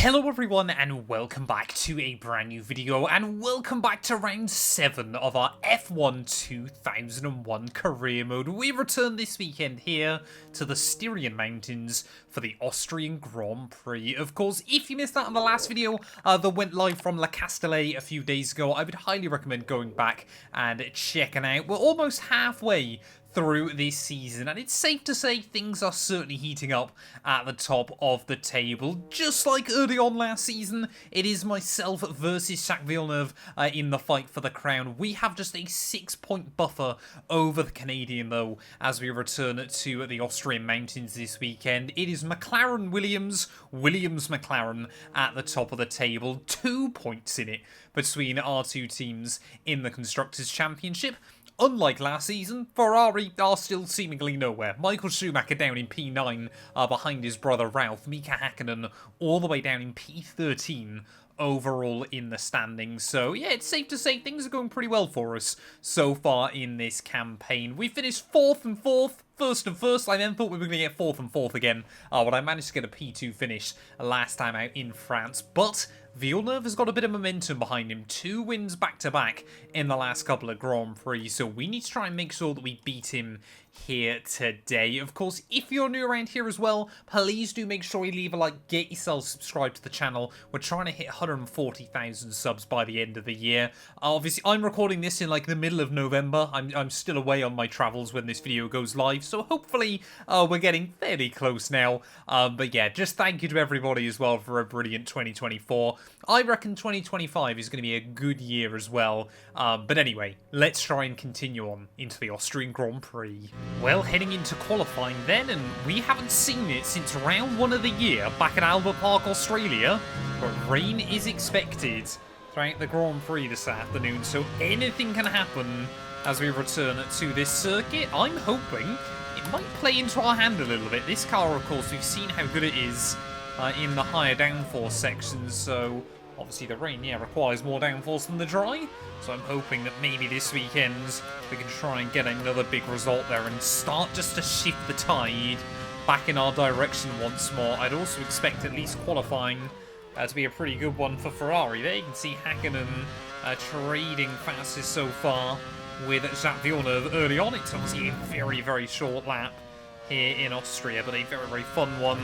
Hello everyone and welcome back to a brand new video and welcome back to round 7 of our F1 2001 career mode. We return this weekend here to the Styrian Mountains for the Austrian Grand Prix. Of course, if you missed out on the last video that went live from La Castellet a few days ago, I would highly recommend going back and checking out. We're almost halfway through this season, and it's safe to say things are certainly heating up at the top of the table. Just like early on last season, it is myself versus Jacques Villeneuve in the fight for the crown. We have just a 6-point buffer over the Canadian, though, as we return to the Austrian Mountains this weekend. It is McLaren-Williams, Williams-McLaren at the top of the table. 2 points in it between our two teams in the Constructors' Championship. Unlike last season, Ferrari are still seemingly nowhere. Michael Schumacher down in P9 behind his brother Ralph. Mika Hakkinen all the way down in P13 overall in the standings. So yeah, it's safe to say things are going pretty well for us so far in this campaign. We finished 4th and 4th. First and first, I then thought we were going to get 4th and 4th again, but I managed to get a P2 finish last time out in France. But Villeneuve has got a bit of momentum behind him. 2 wins back-to-back in the last couple of Grand Prix, so we need to try and make sure that we beat him here today. Of course, if you're new around here as well, please do make sure you leave a like, get yourself subscribed to the channel. We're trying to hit 140,000 subs by the end of the year. Obviously, I'm recording this in like the middle of November. I'm still away on my travels when this video goes live, so hopefully we're getting fairly close now. But yeah, just thank you to everybody as well for a brilliant 2024. I reckon 2025 is going to be a good year as well. But anyway, let's try and continue on into the Austrian Grand Prix. Well, heading into qualifying then, and we haven't seen it since round 1 of the year back at Albert Park, Australia. But rain is expected throughout the Grand Prix this afternoon, so anything can happen as we return to this circuit. I'm hoping it might play into our hand a little bit. This car, of course, we've seen how good it is in the higher downforce sections, so obviously the rain, yeah, requires more downforce than the dry. So I'm hoping that maybe this weekend we can try and get another big result there and start just to shift the tide back in our direction once more. I'd also expect at least qualifying to be a pretty good one for Ferrari. There you can see Hakkinen trading fastest so far with Jacques Villeneuve early on. It's obviously a very, very short lap here in Austria, but a very, very fun one.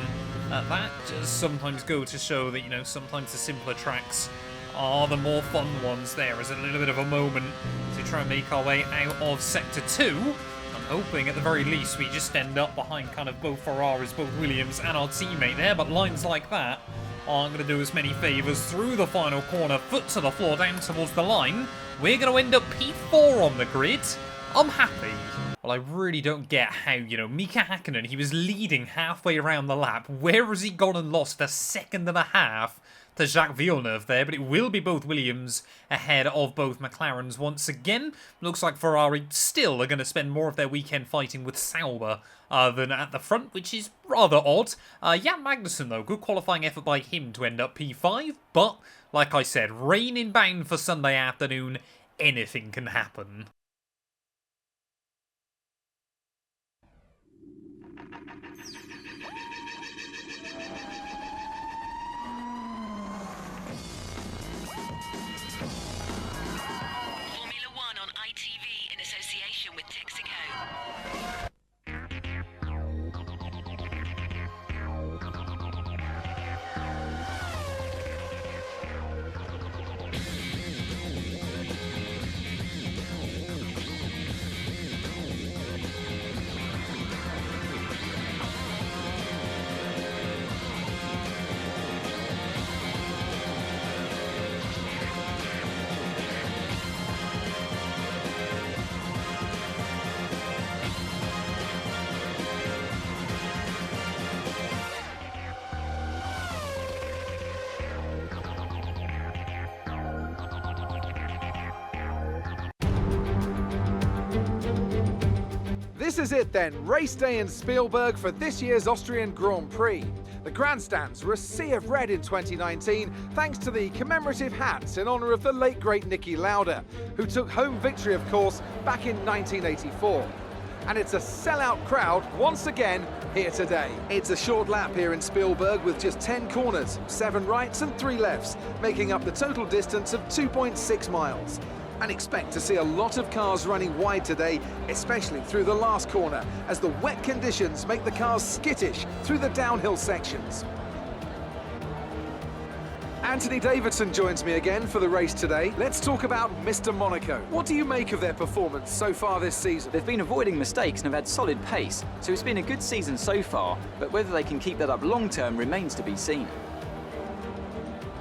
That does sometimes go to show that, you know, sometimes the simpler tracks are the more fun ones. There is a little bit of a moment to try and make our way out of Sector 2. I'm hoping at the very least we just end up behind kind of both Ferraris, both Williams and our teammate there, but lines like that aren't going to do us many favours. Through the final corner, foot to the floor, down towards the line. We're going to end up P4 on the grid. I'm happy. Well, I really don't get how, you know, Mika Hakkinen, he was leading halfway around the lap. Where has he gone and lost a second and a half to Jacques Villeneuve there? But it will be both Williams ahead of both McLarens once again. Looks like Ferrari still are going to spend more of their weekend fighting with Sauber than at the front, which is rather odd. Jan Magnussen, though, good qualifying effort by him to end up P5. But, like I said, rain inbound for Sunday afternoon. Anything can happen. This is it then, race day in Spielberg for this year's Austrian Grand Prix. The grandstands were a sea of red in 2019 thanks to the commemorative hats in honour of the late great Niki Lauda, who took home victory of course back in 1984. and it's a sellout crowd once again here today. It's a short lap here in Spielberg with just 10 corners, 7 rights and 3 lefts, making up the total distance of 2.6 miles. And expect to see a lot of cars running wide today, especially through the last corner, as the wet conditions make the cars skittish through the downhill sections. Anthony Davidson joins me again for the race today. Let's talk about Mr. Monaco. What do you make of their performance so far this season? They've been avoiding mistakes and have had solid pace, so it's been a good season so far, but whether they can keep that up long term remains to be seen.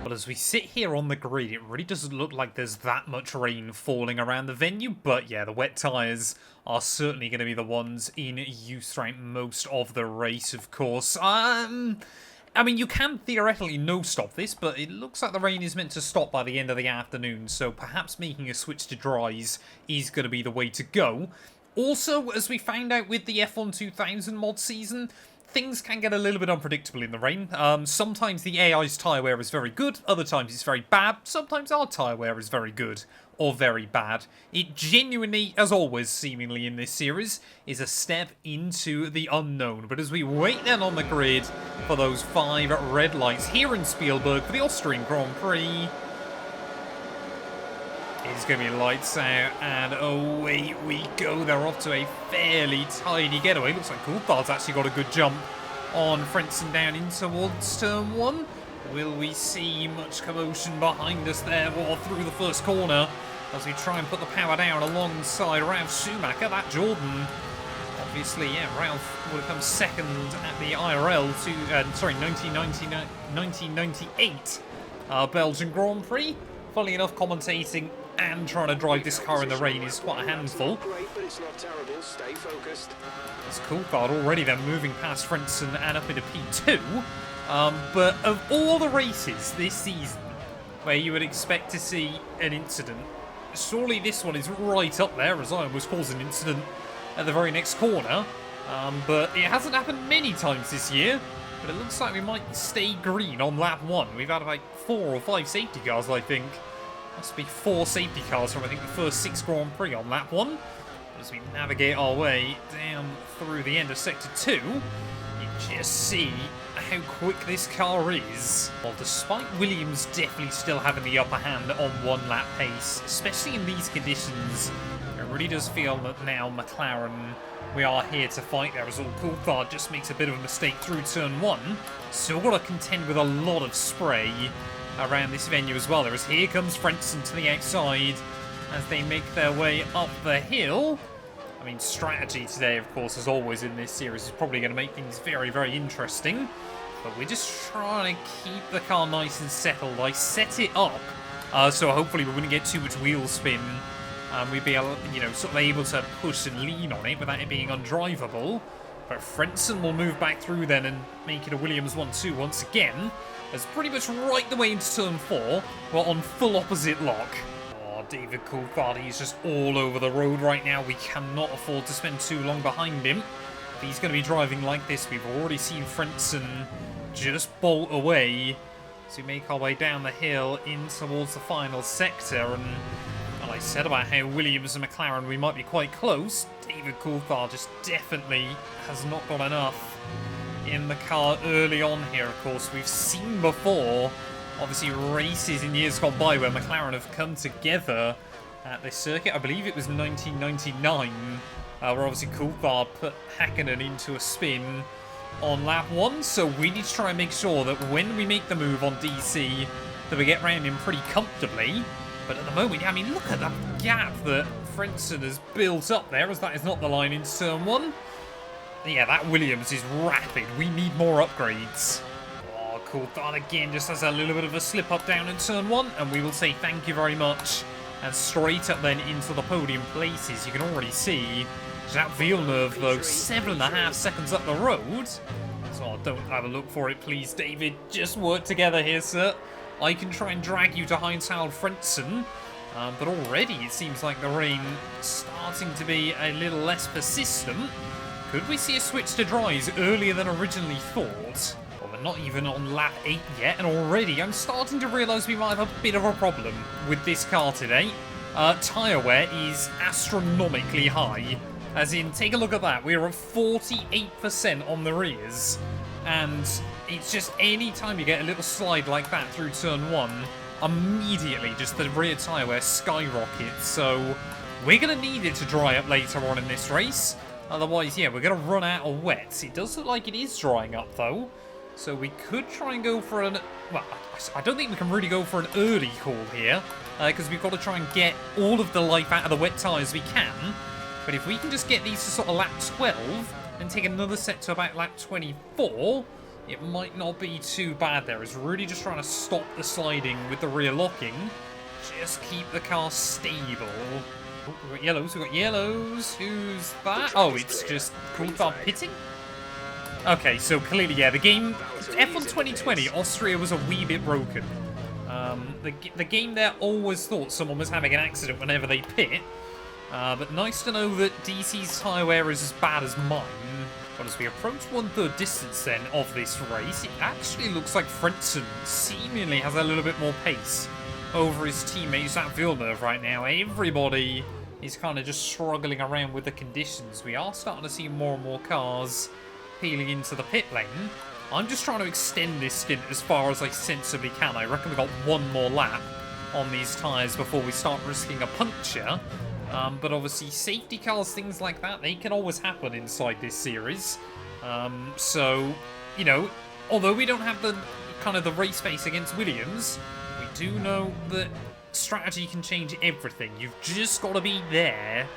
But as we sit here on the grid, it really doesn't look like there's that much rain falling around the venue. But yeah, the wet tyres are certainly going to be the ones in use throughout most of the race, of course. I mean, you can theoretically no-stop this, but it looks like the rain is meant to stop by the end of the afternoon. So perhaps making a switch to dries is going to be the way to go. Also, as we found out with the F1 2000 mod season, things can get a little bit unpredictable in the rain. Sometimes the AI's tyre wear is very good, other times it's very bad, sometimes our tyre wear is very good or very bad. It genuinely, as always seemingly in this series, is a step into the unknown. But as we wait then on the grid for those 5 red lights here in Spielberg for the Austrian Grand Prix, it's going to be lights out, and away we go. They're off to a fairly tidy getaway. Looks like Coulthard's actually got a good jump on Frentzen down in towards turn 1. Will we see much commotion behind us there or through the first corner as we try and put the power down alongside Ralph Schumacher? That Jordan, obviously, yeah, Ralph would have come second at the IRL to, 1998 Belgian Grand Prix. Funnily enough, commentating and trying to drive this car in the rain is quite a handful. It's Coulthard already then moving past Frentzen and up into P2. But of all the races this season where you would expect to see an incident, surely this one is right up there, as I almost caused an incident at the very next corner. But it hasn't happened many times this year. But it looks like we might stay green on lap 1. We've had like 4 or 5 safety cars, I think. Must be 4 safety cars from, I think, the first 6 Grand Prix on lap 1. But as we navigate our way down through the end of Sector 2, you just see how quick this car is. Well, despite Williams definitely still having the upper hand on 1 lap pace, especially in these conditions, it really does feel that now McLaren, we are here to fight there, as all Coulthard just makes a bit of a mistake through turn 1. Still got to contend with a lot of spray around this venue as well. As here comes Frentzen to the outside as they make their way up the hill. I mean, strategy today, of course, as always in this series, is probably going to make things very, very interesting. But we're just trying to keep the car nice and settled. I set it up so hopefully we wouldn't get too much wheel spin. We'd be able, sort of able to push and lean on it without it being undrivable. But Frentzen will move back through then and make it a Williams 1-2 once again. As pretty much right the way into turn 4, we're on full opposite lock. Oh, David Coulthard, he's just all over the road right now. We cannot afford to spend too long behind him. If he's going to be driving like this, we've already seen Frentzen just bolt away. So we make our way down the hill in towards the final sector. And well, I said about how Williams and McLaren, we might be quite close. David Coulthard just definitely has not got enough in the car early on here. Of course, we've seen before, obviously, races in years gone by where McLaren have come together at this circuit. I believe it was 1999, where obviously Coulthard put Hakkinen into a spin on lap 1. So we need to try and make sure that when we make the move on DC, that we get round him pretty comfortably. But at the moment, I mean, look at that gap that Frentzen has built up there, as that is not the line in turn 1. Yeah, that Williams is rapid. We need more upgrades. Oh, Coulthard again just has a little bit of a slip up down in turn 1, and we will say thank you very much. And straight up then into the podium places. You can already see Jacques Villeneuve, though, 7.5 seconds up the road. So don't have a look for it, please, David. Just work together here, sir. I can try and drag you to Heinz-Harald Frentzen. But already it seems like the rain starting to be a little less persistent. Could we see a switch to dries earlier than originally thought? Well, we're not even on lap 8 yet, and already I'm starting to realise we might have a bit of a problem with this car today. Tyre wear is astronomically high As in, take a look at that. We're at 48% on the rears. And it's just any time you get a little slide like that through turn 1, immediately just the rear tyre wear skyrockets. So we're going to need it to dry up later on in this race. Otherwise, yeah, we're going to run out of wets. It does look like it is drying up, though. So we could try and go for an... Well, I don't think we can really go for an early call here. Because we've got to try and get all of the life out of the wet tyres we can. But if we can just get these to sort of lap 12 and take another set to about lap 24, it might not be too bad there. It's really just trying to stop the sliding with the rear locking. Just keep the car stable. Oh, we've got yellows, we've got yellows. Who's that? Oh, it's just Coulthard pitting? Okay, so clearly, yeah, the game... F1 2020, Austria was a wee bit broken. The game there always thought someone was having an accident whenever they pit. But nice to know that DC's tyre wear is as bad as mine. But as we approach 1/3 distance then of this race, it actually looks like Frentzen seemingly has a little bit more pace over his teammates at Villeneuve right now. Everybody is kind of just struggling around with the conditions. We are starting to see more and more cars peeling into the pit lane. I'm just trying to extend this stint as far as I sensibly can. I reckon we've got one more lap on these tyres before we start risking a puncture. But obviously safety cars, things like that, they can always happen inside this series. So, you know, although we don't have the kind of the race pace against Williams, we do know that strategy can change everything. You've just got to be there.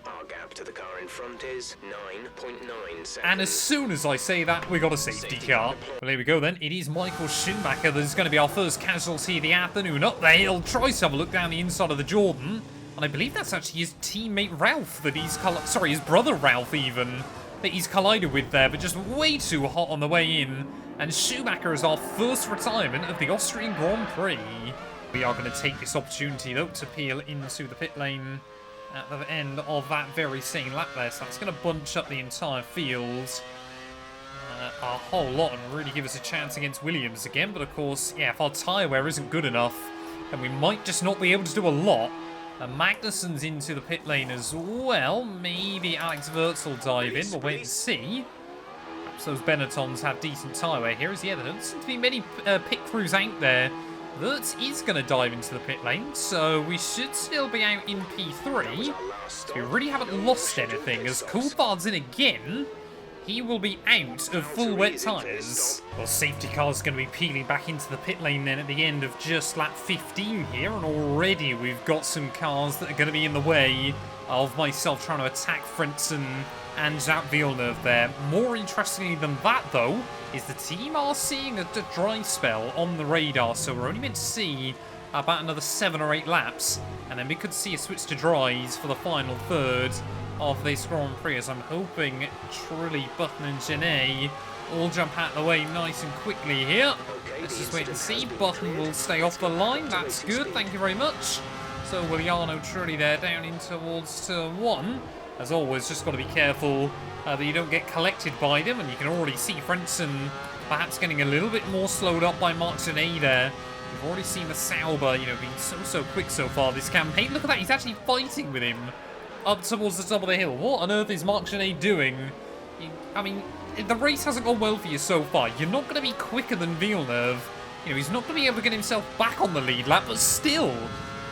Our gap to the car in front is 9.9 seconds. And as soon as I say that, we got a safety car. Well, here we go then. It is Michael Schumacher that's going to be our first casualty of the afternoon. Up there, he'll try to have a look down the inside of the Jordan. And I believe that's actually his teammate Ralph that he's... Sorry, his brother Ralph even, that he's collided with there, but just way too hot on the way in. And Schumacher is our first retirement of the Austrian Grand Prix. We are going to take this opportunity, though, to peel into the pit lane at the end of that very same lap there. So that's going to bunch up the entire field a whole lot and really give us a chance against Williams again. But of course, yeah, if our tyre wear isn't good enough, then we might just not be able to do a lot. And Magnussen's into the pit lane as well. Maybe Alex Wurz will dive in. We'll wait and see. Perhaps those Benettons have decent tyre wear here. As yeah, there don't seem to be many pit crews out there. Wurz is going to dive into the pit lane, so we should still be out in P3. So we really haven't lost anything. As Coulthard's in again, he will be out of full wet tyres. Well, safety car's going to be peeling back into the pit lane then at the end of just lap 15 here, and already we've got some cars that are going to be in the way of myself trying to attack Frentzen and Jacques Villeneuve there. More interestingly than that, though, is the team are seeing a dry spell on the radar, so we're only meant to see about another 7 or 8 laps, and then we could see a switch to dries for the final third of this Grand Prix, as I'm hoping Trulli, Button and Genet all jump out of the way nice and quickly here. Let's just wait and see. Button will stay off the line. That's good. Thank you very much. So will Jarno Trulli there down in towards turn 1. As always, just got to be careful that you don't get collected by them, and you can already see Frentzen perhaps getting a little bit more slowed up by Marc Genet there. We've already seen the Sauber, you know, being so quick so far this campaign. Look at that, he's actually fighting with him up towards the top of the hill. What on earth is Marc Genet doing? I mean, the race hasn't gone well for you so far. You're not going to be quicker than Villeneuve. You know, he's not going to be able to get himself back on the lead lap, but still,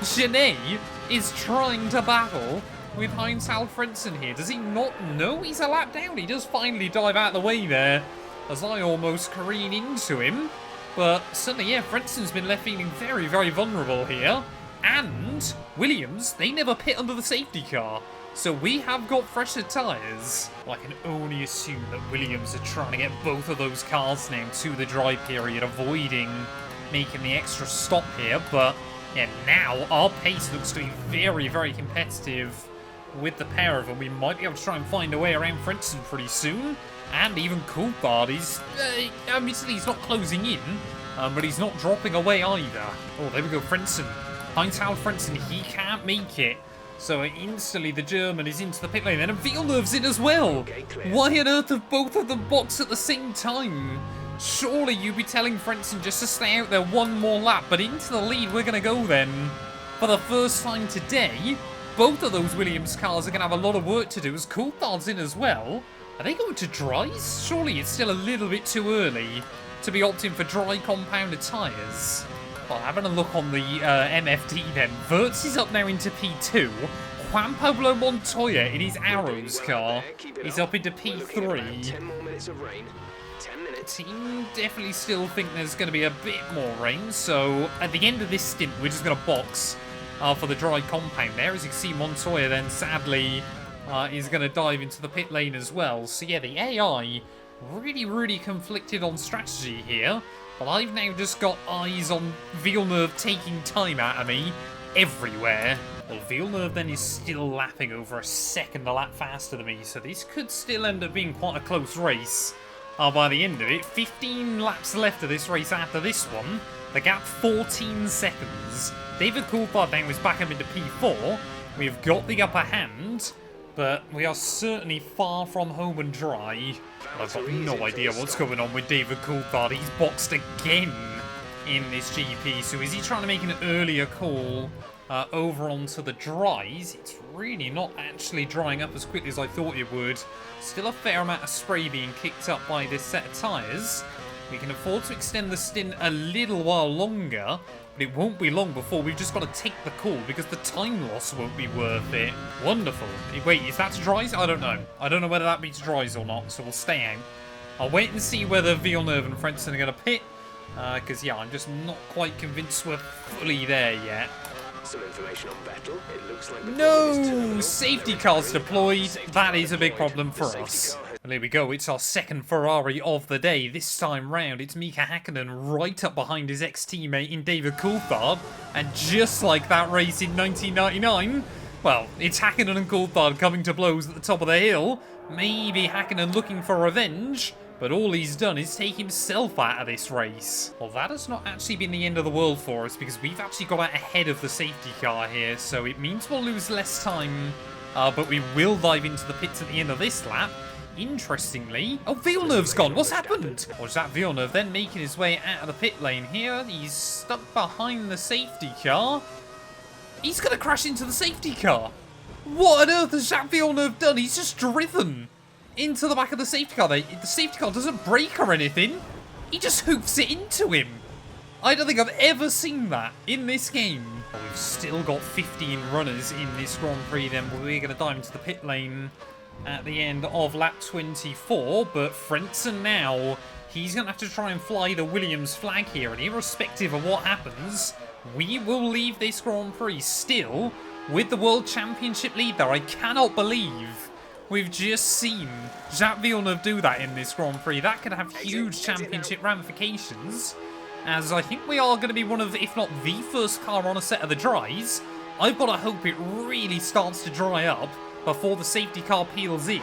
Genet is trying to battle with Heinz-Harald Frentzen here. Does he not know he's a lap down? He does finally dive out of the way there, as I almost careen into him. But certainly, yeah, Frenzen's been left feeling very, very vulnerable here. And Williams, they never pit under the safety car. So we have got fresher tyres. Well, I can only assume that Williams are trying to get both of those cars now to the dry period, avoiding making the extra stop here. But yeah, now our pace looks to be very, very competitive with the pair of them. We might be able to try and find a way around Frentzen pretty soon. And even Coulthard is, obviously he's not closing in, but he's not dropping away either. Oh, there we go, Frentzen. Heinz-Harald Frentzen, he can't make it. So instantly the German is into the pit lane, and Villeneuve's in as well. Why on earth have both of them boxed at the same time? Surely you'd be telling Frentzen just to stay out there one more lap, but into the lead we're going to go then. for the first time today, both of those Williams cars are going to have a lot of work to do as Coulthard's in as well. Are they going to dries? Surely it's still a little bit too early to be opting for dry compounded tyres. Well, having a look on the MFD then. Wirtz is up now into P2. Juan Pablo Montoya in his Arrows car is up into P3. 10 more minutes of rain. 10 minutes. Team definitely still think there's going to be a bit more rain, so at the end of this stint, we're just going to box for the dry compound there. As you can see, Montoya then sadly is going to dive into the pit lane as well. So yeah, the AI really conflicted on strategy here, but I've now just got eyes on Villeneuve taking time out of me everywhere. Well, Villeneuve then is still lapping over a second a lap faster than me, so this could still end up being quite a close race by the end of it. 15 laps left of this race after this one. The gap 14 seconds. David Coulthard now is back up into P4. We've got the upper hand, but we are certainly far from home and dry. I've got no idea what's going on with David Coulthard. He's boxed again in this GP. So is he trying to make an earlier call over onto the dries? It's really not actually drying up as quickly as I thought it would. Still a fair amount of spray being kicked up by this set of tyres. We can afford to extend the stint a little while longer, but it won't be long before we've just got to take the call because the time loss won't be worth it. Wonderful. Wait, is that to dries? I don't know. I don't know whether that means dries or not, so we'll stay out. I'll wait and see whether Villeneuve and Frentzen are going to pit, because yeah, I'm just not quite convinced we're fully there yet. Some information on Vettel. It looks like the No! Safety cars deployed. That is a big problem for us. Well, here we go. It's our second Ferrari of the day. This time round, it's Mika Häkkinen right up behind his ex-teammate in David Coulthard. And just like that race in 1999, well, it's Häkkinen and Coulthard coming to blows at the top of the hill. Maybe Häkkinen looking for revenge, but all he's done is take himself out of this race. Well, that has not actually been the end of the world for us because we've actually got out ahead of the safety car here, so it means we'll lose less time, but we will dive into the pits at the end of this lap. Interestingly, oh, Villeneuve's gone. What's happened? Or is that Villeneuve then making his way out of the pit lane here? He's stuck behind the safety car. He's going to crash into the safety car. What on earth has Jacques Villeneuve done? He's just driven into the back of the safety car. The safety car doesn't brake or anything. He just hoofs it into him. I don't think I've ever seen that in this game. Well, we've still got 15 runners in this Grand Prix then, but we're going to dive into the pit lane at the end of lap 24, but Frentzen now, he's going to have to try and fly the Williams flag here, and irrespective of what happens, we will leave this Grand Prix still with the World Championship leader. I cannot believe we've just seen Jacques Villeneuve do that in this Grand Prix. That could have huge championship ramifications, as I think we are going to be one of, if not the first car on a set of the dries. I've got to hope it really starts to dry up before the safety car peels in.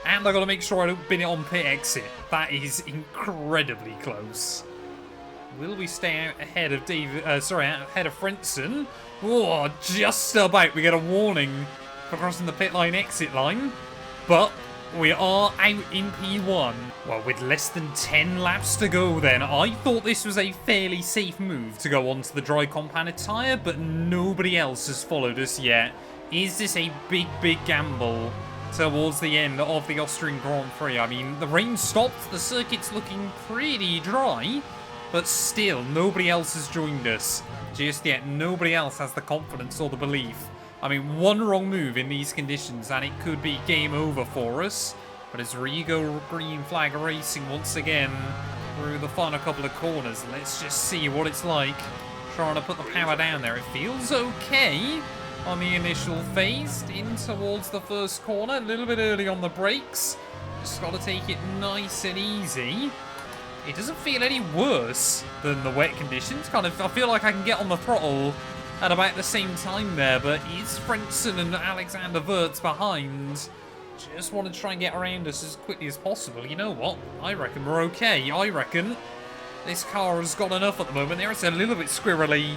And I've got to make sure I don't bin it on pit exit. That is incredibly close. Will we stay out ahead of ahead of Frentzen? Oh, just about. We get a warning for crossing the pit line exit line. But we are out in P1. Well, with less than 10 laps to go then, I thought this was a fairly safe move to go onto the dry compounded tyre, but nobody else has followed us yet. Is this a big gamble towards the end of the Austrian Grand Prix? I mean, the rain stopped, the circuit's looking pretty dry, but still, nobody else has joined us just yet. Nobody else has the confidence or the belief. I mean, one wrong move in these conditions and it could be game over for us. But as Rigo green flag racing once again through the final couple of corners, let's just see what it's like trying to put the power down there. It feels okay on the initial phase, in towards the first corner, a little bit early on the brakes. Just got to take it nice and easy. It doesn't feel any worse than the wet conditions. Kind of, I feel like I can get on the throttle at about the same time there, but is Frentzen and Alexander Wirtz behind? Just want to try and get around us as quickly as possible. You know what? I reckon we're okay. I reckon this car has got enough at the moment. There it's a little bit squirrely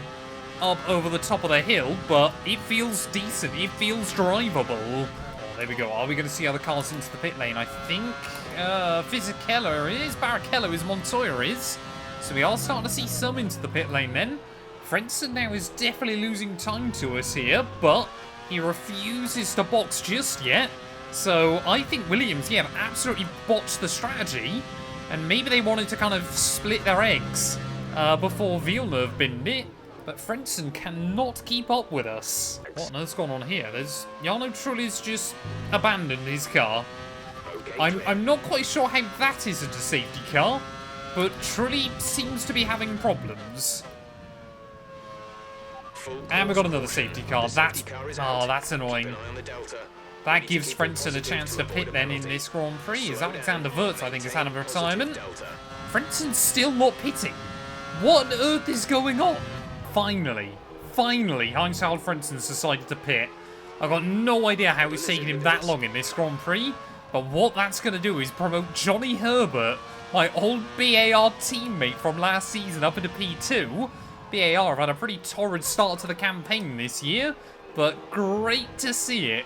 up over the top of the hill, but it feels decent. It feels drivable. Oh, there we go. Are we going to see other cars into the pit lane? I think Fisichella is, Barrichello is, Montoya is. So we are starting to see some into the pit lane then. Frentzen now is definitely losing time to us here, but he refuses to box just yet. So I think Williams, yeah, have absolutely botched the strategy, and maybe they wanted to kind of split their eggs before Villeneuve binned it, but Frentzen cannot keep up with us. What on earth's gone on here? There's Jarno Trulli's just abandoned his car. I'm not quite sure how that isn't a safety car, but Trulli seems to be having problems. And we've got another safety car. That's annoying. That gives Frentzen a chance to pit then in this Grand Prix, as Alexander Wurz, I think, has had a retirement. Frentzen's still not pitting. What on earth is going on? Finally, Heinz-Harald Frentzen's decided to pit. I've got no idea how it's taken him that long in this Grand Prix, but what that's going to do is promote Johnny Herbert, my old BAR teammate from last season, up into P2. BAR have had a pretty torrid start to the campaign this year, but great to see it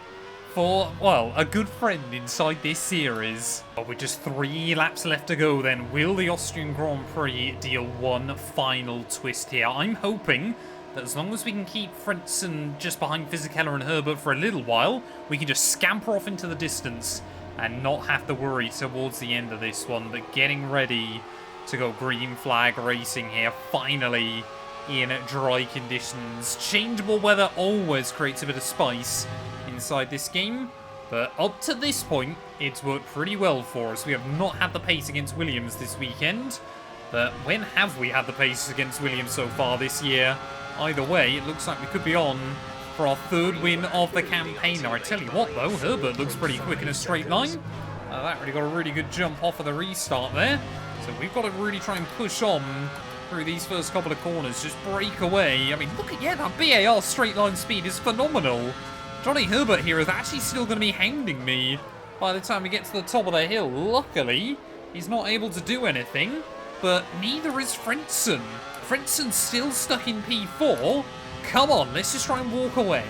for, well, a good friend inside this series. But with just 3 laps left to go then, will the Austrian Grand Prix deal one final twist here? I'm hoping that as long as we can keep Frentzen just behind Fisichella and Herbert for a little while, we can just scamper off into the distance and not have to worry towards the end of this one. But getting ready to go green flag racing here, finally, in dry conditions. Changeable weather always creates a bit of spice inside this game, but up to this point, it's worked pretty well for us. We have not had the pace against Williams this weekend, but when have we had the pace against Williams so far this year? Either way, it looks like we could be on for our 3rd win of the campaign. Now, I tell you what, though, Herbert looks pretty quick in a straight line. That really got a really good jump off of the restart there, so we've got to really try and push on through these first couple of corners, just break away. I mean, look at, yeah, that BAR straight line speed is phenomenal. Johnny Herbert here is actually still going to be hounding me by the time we get to the top of the hill. Luckily, he's not able to do anything, but neither is Frentzen. Frentzen's still stuck in P4. Come on, let's just try and walk away.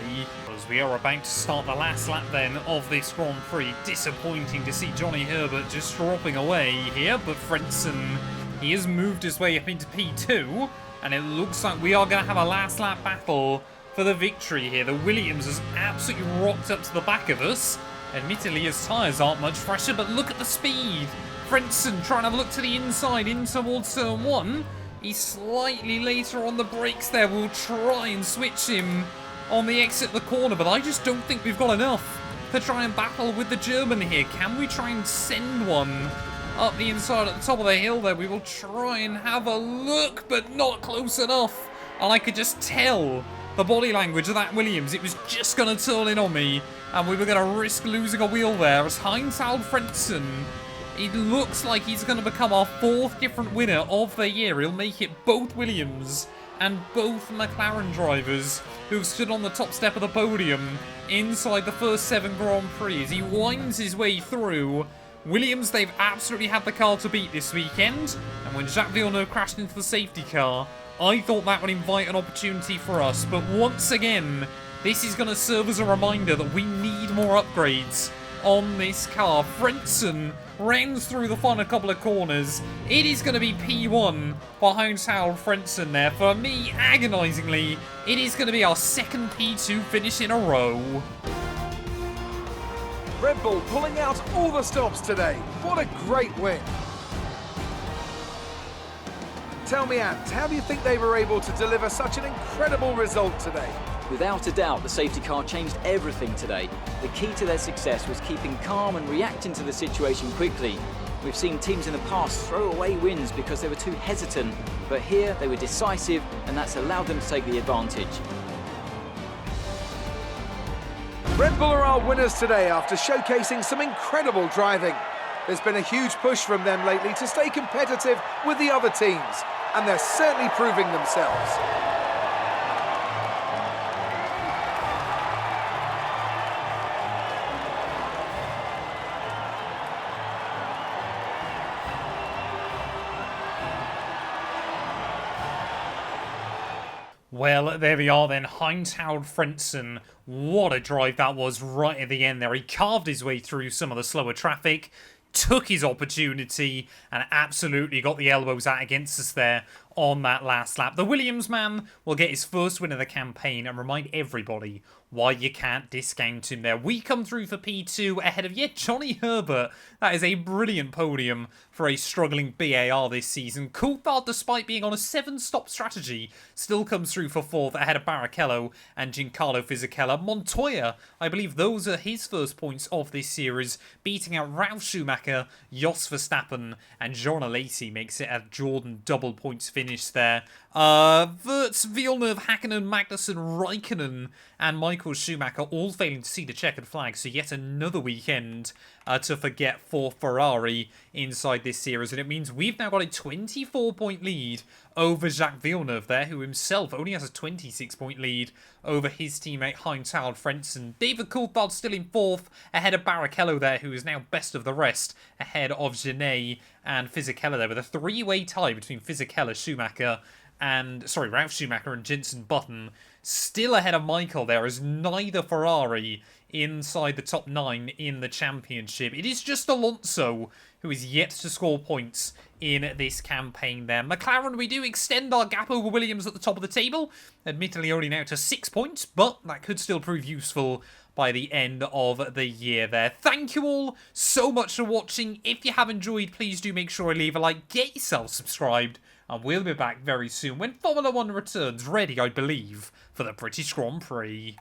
As we are about to start the last lap then of this Grand Prix. Disappointing to see Johnny Herbert just dropping away here, but Frentzen, he has moved his way up into P2, and it looks like we are going to have a last lap battle for the victory here. The Williams has absolutely rocked up to the back of us. Admittedly, his tyres aren't much fresher, but look at the speed. Frentzen trying to look to the inside in towards turn 1. He's slightly later on the brakes there. We'll try and switch him on the exit of the corner, but I just don't think we've got enough to try and battle with the German here. Can we try and send one up the inside at the top of the hill there? We will try and have a look, but not close enough. And I could just tell the body language of that Williams. It was just going to turn in on me, and we were going to risk losing a wheel there. As Heinz-Harald Frentzen, it looks like he's going to become our 4th different winner of the year. He'll make it both Williams and both McLaren drivers who've stood on the top step of the podium inside the first 7 Grand Prix. As he winds his way through, Williams, they've absolutely had the car to beat this weekend, and when Jacques Villeneuve crashed into the safety car, I thought that would invite an opportunity for us. But once again, this is going to serve as a reminder that we need more upgrades on this car. Frentzen rounds through the final couple of corners. It is going to be P1 for Heinz-Harald Frentzen there. For me, agonisingly, it is going to be our 2nd P2 finish in a row. Red Bull pulling out all the stops today. What a great win. Tell me, Ant, how do you think they were able to deliver such an incredible result today? Without a doubt, the safety car changed everything today. The key to their success was keeping calm and reacting to the situation quickly. We've seen teams in the past throw away wins because they were too hesitant, but here they were decisive, and that's allowed them to take the advantage. Red Bull are our winners today after showcasing some incredible driving. There's been a huge push from them lately to stay competitive with the other teams, and they're certainly proving themselves. Well, there we are then. Heinz-Harald Frentzen. What a drive that was right at the end there. He carved his way through some of the slower traffic, took his opportunity, and absolutely got the elbows out against us there on that last lap. The Williams man will get his first win of the campaign and remind everybody why you can't discount him there. We come through for P2 ahead of, Johnny Herbert. That is a brilliant podium for a struggling BAR this season. Coulthard, despite being on a 7-stop strategy, still comes through for 4th ahead of Barrichello and Giancarlo Fisichella. Montoya, I believe those are his first points of this series, beating out Ralf Schumacher, Jos Verstappen, and Jean Alesi makes it a Jordan double points finish there. Wirtz, Villeneuve, Hakkinen, Magnussen, Raikkonen, and Michael Schumacher all failing to see the checkered flag, so yet another weekend to forget for Ferrari inside this series, and it means we've now got a 24-point lead over Jacques Villeneuve there, who himself only has a 26-point lead over his teammate Heinz-Harald Frentzen. David Coulthard still in 4th, ahead of Barrichello there, who is now best of the rest, ahead of Genet and Fisichella there, with a 3-way tie between Fisichella, Schumacher, Ralf Schumacher and Jenson Button. Still ahead of Michael there, as neither Ferrari inside the top 9 in the championship. It is just Alonso who is yet to score points in this campaign there. McLaren, we do extend our gap over Williams at the top of the table. Admittedly only now to 6 points, but that could still prove useful by the end of the year there. Thank you all so much for watching. If you have enjoyed, please do make sure to leave a like, get yourself subscribed, and we'll be back very soon when Formula 1 returns, ready, I believe, for the British Grand Prix.